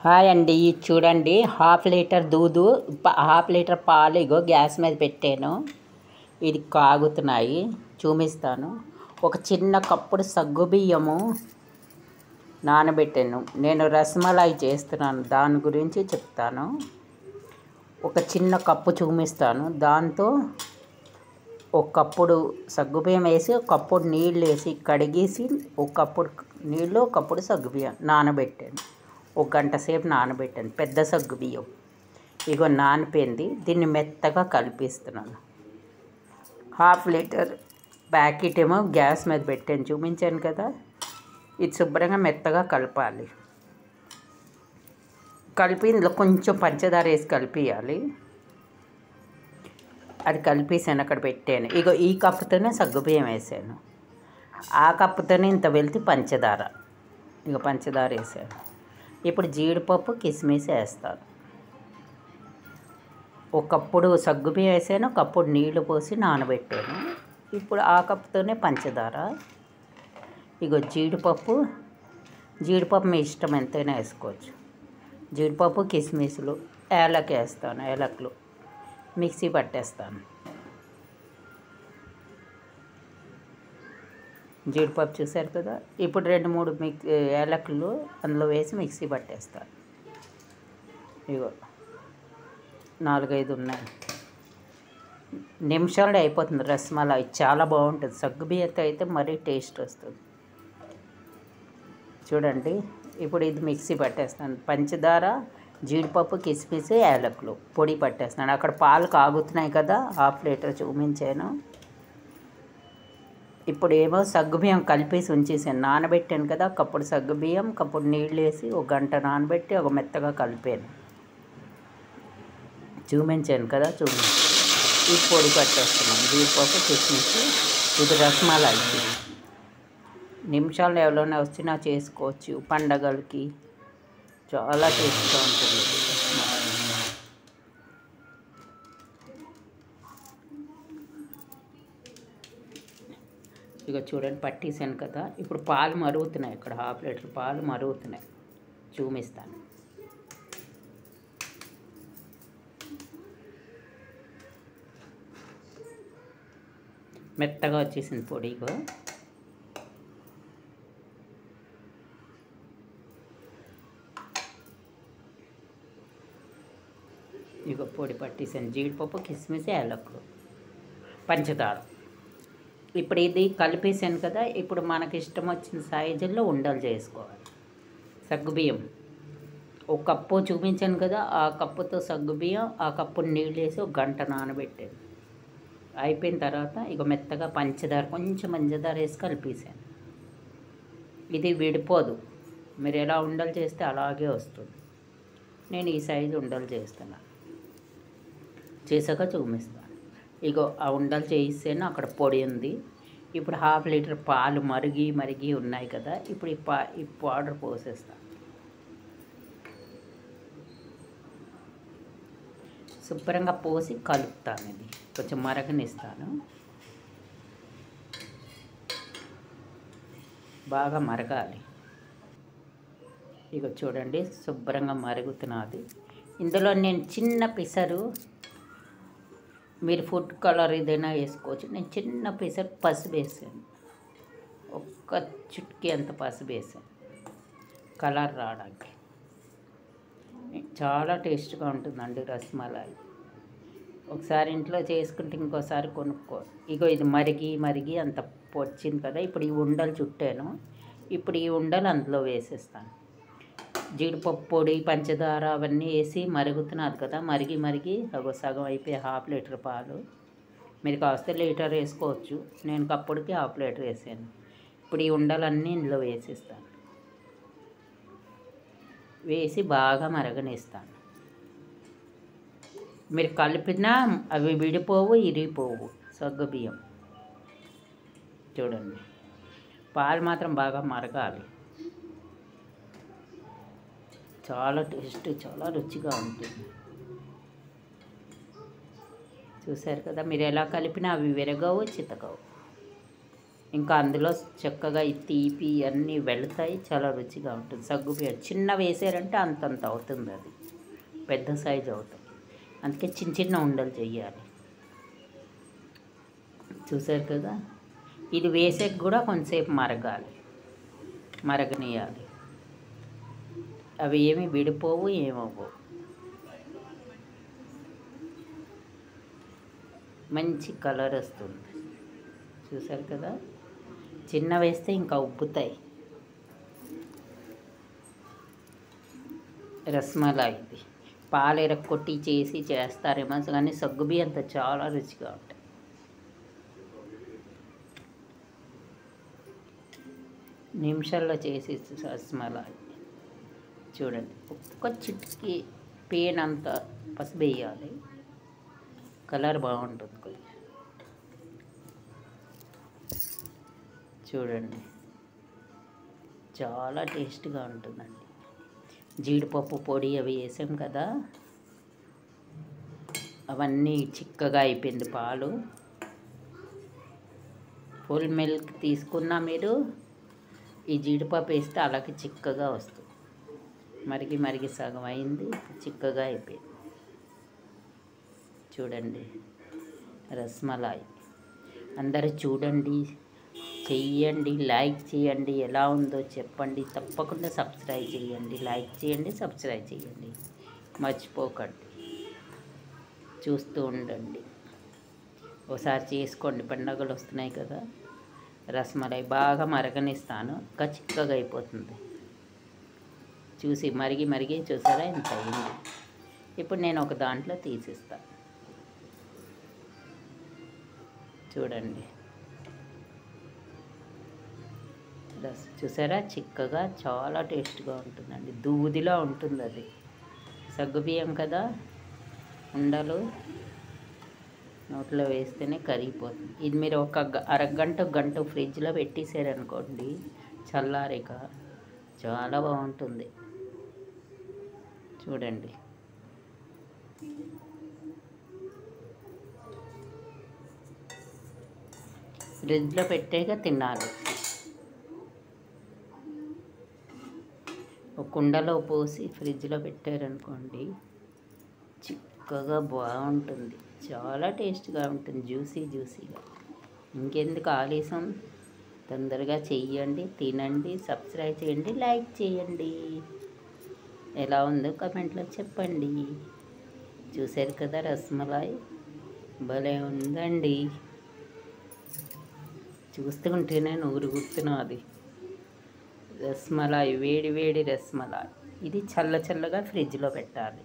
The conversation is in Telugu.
హాయ్ అండి, చూడండి హాఫ్ లీటర్ దూదు, హాఫ్ లీటర్ పాలు ఇగో గ్యాస్ మీద పెట్టాను. ఇది కాగుతున్నాయి, చూపిస్తాను. ఒక చిన్న కప్పుడు సగ్గుబియ్యము నానబెట్టాను. నేను రసమలై చేస్తున్నాను, దాని గురించి చెప్తాను. ఒక చిన్న కప్పు చూపిస్తాను. దాంతో ఒక కప్పుడు సగ్గుబియ్యం వేసి, ఒక కప్పుడు నీళ్ళు వేసి కడిగేసి, ఒక కప్పుడు నీళ్ళు ఒక కప్పుడు సగ్గుబియ్యం నానబెట్టాను. ఒక గంట సేపు నానబెట్టాను. పెద్ద సగ్గుబియ్యం ఇగో నానిపోయింది. దీన్ని మెత్తగా కలిపిస్తున్నాను. హాఫ్ లీటర్ ప్యాకెట్ ఏమో గ్యాస్ మీద పెట్టాను, చూపించాను కదా. ఇది శుభ్రంగా మెత్తగా కలపాలి. కలిపి ఇందులో కొంచెం పంచదార వేసి కలిపియాలి. అది కలిపేసాను, అక్కడ పెట్టాను. ఇగో ఈ కప్పుతోనే సగ్గుబియ్యం వేసాను. ఆ కప్పుతోనే ఇంత వెళ్తే పంచదార, ఇక పంచదార వేసాను. ఇప్పుడు జీడిపప్పు కిస్మిస్ వేస్తాను. ఒకప్పుడు సగ్గుబియ్యం వేసాను, ఒకప్పుడు నీళ్లు పోసి నానబెట్టాను. ఇప్పుడు ఆ కప్పుతోనే పంచదార. ఇగో జీడిపప్పు మీ ఇష్టం ఎంతైనా వేసుకోవచ్చు. జీడిపప్పు కిస్మిస్లు ఏలకి వేస్తాను. ఏలకులు మిక్సీ పట్టేస్తాను. జీడిపప్పు చూసారు కదా. ఇప్పుడు 2-3 ఏలకులు అందులో వేసి మిక్సీ పట్టేస్తాను. ఇగో 4-5 ఉన్నాయి. నిమిషాల్లో అయిపోతుంది రసమలై. చాలా బాగుంటుంది. సగ్గుబియ్యంతో అయితే మరీ టేస్ట్ వస్తుంది. చూడండి, ఇప్పుడు ఇది మిక్సీ పట్టేస్తాను. పంచదార, జీడిపప్పు, కిస్మిస్, ఏలకులు పొడి పట్టేస్తున్నాను. అక్కడ పాలు కాగుతున్నాయి కదా, హాఫ్ లీటర్ చూపించాను. ఇప్పుడు ఏమో సగ్గుబియ్యం కలిపేసి ఉంచేసాను. నానబెట్టాను కదా, కప్పుడు సగ్గుబియ్యం, కప్పుడు నీళ్ళు వేసి ఒక గంట నానబెట్టి ఒక మెత్తగా కలిపాను. చూపించాను కదా, ఈ పొడి పట్టేస్తున్నాను. జీడిపప్పు, కిస్మిస్. ఇది రసమలై. నిమిషాలు ఎవరైనా వచ్చినా చేసుకోవచ్చు. పండగలకి చాలా టేస్ట్గా ఉంటుంది. ఇక చూడండి, పట్టేసాను కదా. ఇప్పుడు పాలు మరుగుతున్నాయి. ఇక్కడ హాఫ్ లీటర్ పాలు మరుగుతున్నాయి, చూపిస్తాను. మెత్తగా వచ్చేసింది పొడి. ఇగో పొడి పట్టేసాను. జీడిపప్పు, కిస్మిస్, ఏలకులు, పంచదార. ఇప్పుడు ఇది కలిపేసాను కదా. ఇప్పుడు మనకి ఇష్టం వచ్చిన సైజుల్లో ఉండలు చేసుకోవాలి. సగ్గుబియ్యం ఒక కప్పు చూపించాను కదా, ఆ కప్పుతో సగ్గుబియ్యం, ఆ కప్పు నీళ్ళు వేసి ఒక గంట నానబెట్టాను. అయిపోయిన తర్వాత ఇక మెత్తగా కొంచెం పంచదార వేసి కలిపేసాను. ఇది విడిపోదు. మీరు ఎలా ఉండలు చేస్తే అలాగే వస్తుంది. నేను ఈ సైజు ఉండలు చేస్తున్నాను. చేసాక చూపిస్తాను. ఇగో ఆ ఉండలు చేయిస్తాను. అక్కడ పొడి ఉంది. ఇప్పుడు హాఫ్ లీటర్ పాలు మరిగి ఉన్నాయి కదా. ఇప్పుడు ఈ పౌడర్ పోసేస్తాను. శుభ్రంగా పోసి కలుపుతాను. ఇది కొంచెం మరగనిస్తాను. బాగా మరగాలి. ఇక చూడండి, శుభ్రంగా మరుగుతున్నది. ఇందులో నేను చిన్న పిసరు, మీరు ఫుడ్ కలర్ ఏదైనా వేసుకోవచ్చు. నేను చిన్న పిసరు పసుపు వేసాను. ఒక్క చుట్కీ అంత పసుపు వేసాను, కలర్ రావడానికి. చాలా టేస్ట్గా ఉంటుందండి రసమలై. ఒకసారి ఇంట్లో చేసుకుంటే ఇంకోసారి కొనుక్కో. ఇగో ఇది మరిగి అంత పొచ్చింది కదా. ఇప్పుడు ఈ ఉండలు చుట్టాను. ఇప్పుడు ఈ ఉండలు అందులో వేసేస్తాను. జీడిపప్పు పొడి, పంచదార అవన్నీ వేసి మరుగుతున్నది కదా. మరిగి అగో సగం అయిపోయి హాఫ్ లీటర్ పాలు. మీరు కాస్త లీటర్ వేసుకోవచ్చు. నేను కప్పుడికి హాఫ్ లీటర్ వేసాను. ఇప్పుడు ఈ ఉండలన్నీ ఇందులో వేసేస్తాను. వేసి బాగా మరగనిస్తాను. మీరు కలిపినా అవి విడిపోవు, ఇరిగిపోవు. సగ్గుబియ్యం చూడండి, పాలు మాత్రం బాగా మరగాలి. చాలా టేస్ట్, చాలా రుచిగా ఉంటుంది. చూసారు కదా. మీరు ఎలా కలిపినా అవి విరగవు, చితకవు. ఇంకా అందులో చక్కగా ఈ తీపి అన్నీ వెళతాయి, చాలా రుచిగా ఉంటుంది. సగ్గుబియ్యం చిన్న వేసారంటే అంతంత అవుతుంది, అది పెద్ద సైజు అవుతుంది. అందుకే చిన్న చిన్న ఉండలు చెయ్యాలి. చూసారు కదా, ఇది వేసాక కూడా కొంతసేపు మరగనియాలి. అవి ఏమి విడిపోవు, ఏమవ్వవు. మంచి కలర్ వస్తుంది. చూసారు కదా, చిన్న వేస్తే ఇంకా ఉబ్బుతాయి. రస్మలాయ్ ఇది పాలు ఎరక్కొట్టి చేస్తారేమో కానీ సగ్గుబియ్యంతో చాలా రుచిగా ఉంటాయి. నిమిషాల్లో చేసి రస్మలాయ్. చూడండి, ఒక్క చిటికి పేన్ అంత పసుపు వేయాలి, కలర్ బాగుంటుంది కొంచెం. చూడండి, చాలా టేస్ట్గా ఉంటుందండి. జీడిపప్పు పొడి అవి వేసాం కదా, అవన్నీ చిక్కగా అయిపోయింది పాలు. ఫుల్ మిల్క్ తీసుకున్నా మీరు ఈ జీడిపప్పు వేస్తే అలాగే చిక్కగా వస్తుంది. మరిగి సగం అయింది, చిక్కగా అయిపోయింది. చూడండి, రస్మలాయ్. అందరూ చూడండి, చెయ్యండి, లైక్ చేయండి, ఎలా ఉందో చెప్పండి. తప్పకుండా సబ్స్క్రైబ్ చేయండి, లైక్ చేయండి, సబ్స్క్రైబ్ చేయండి, మర్చిపోకండి. చూస్తూ ఉండండి, ఒకసారి చేసుకోండి. పండగలు వస్తున్నాయి కదా, రస్మలాయ్ బాగా మరగనిస్తాను, ఇంకా చిక్కగా అయిపోతుంది. చూసి మరిగి చూసారా ఇంత అయింది. ఇప్పుడు నేను ఒక దాంట్లో తీసిస్తాను. చూడండి, చూసారా, చిక్కగా చాలా టేస్ట్గా ఉంటుందండి. దూదిలా ఉంటుంది అది, సగ్గుబియ్యం కదా. ఉండలు నోట్లో వేస్తేనే కరిగిపోతుంది. ఇది మీరు ఒక గంట ఫ్రిడ్జ్లో పెట్టేసారనుకోండి, చల్లారిక చాలా బాగుంటుంది. చూడండి, ఫ్రిడ్జ్లో పెట్టాక తినాలి. ఒక కుండలో పోసి ఫ్రిడ్జ్లో పెట్టారనుకోండి, చిక్కగా బాగుంటుంది, చాలా టేస్ట్గా ఉంటుంది, జ్యూసీగా. ఇంకెందుకు ఆలస్యం, తొందరగా చెయ్యండి, తినండి, సబ్స్క్రైబ్ చేయండి, లైక్ చేయండి. ఎలా ఉందో కమెంట్లో చెప్పండి. చూసారు కదా, రస్మలాయ్ భలే ఉందండి. చూస్తుంటేనే ఊరుగుతున్నది. రస్మలాయ్, వేడి రస్మలాయ్. ఇది చల్లగా ఫ్రిడ్జ్లో పెట్టాలి.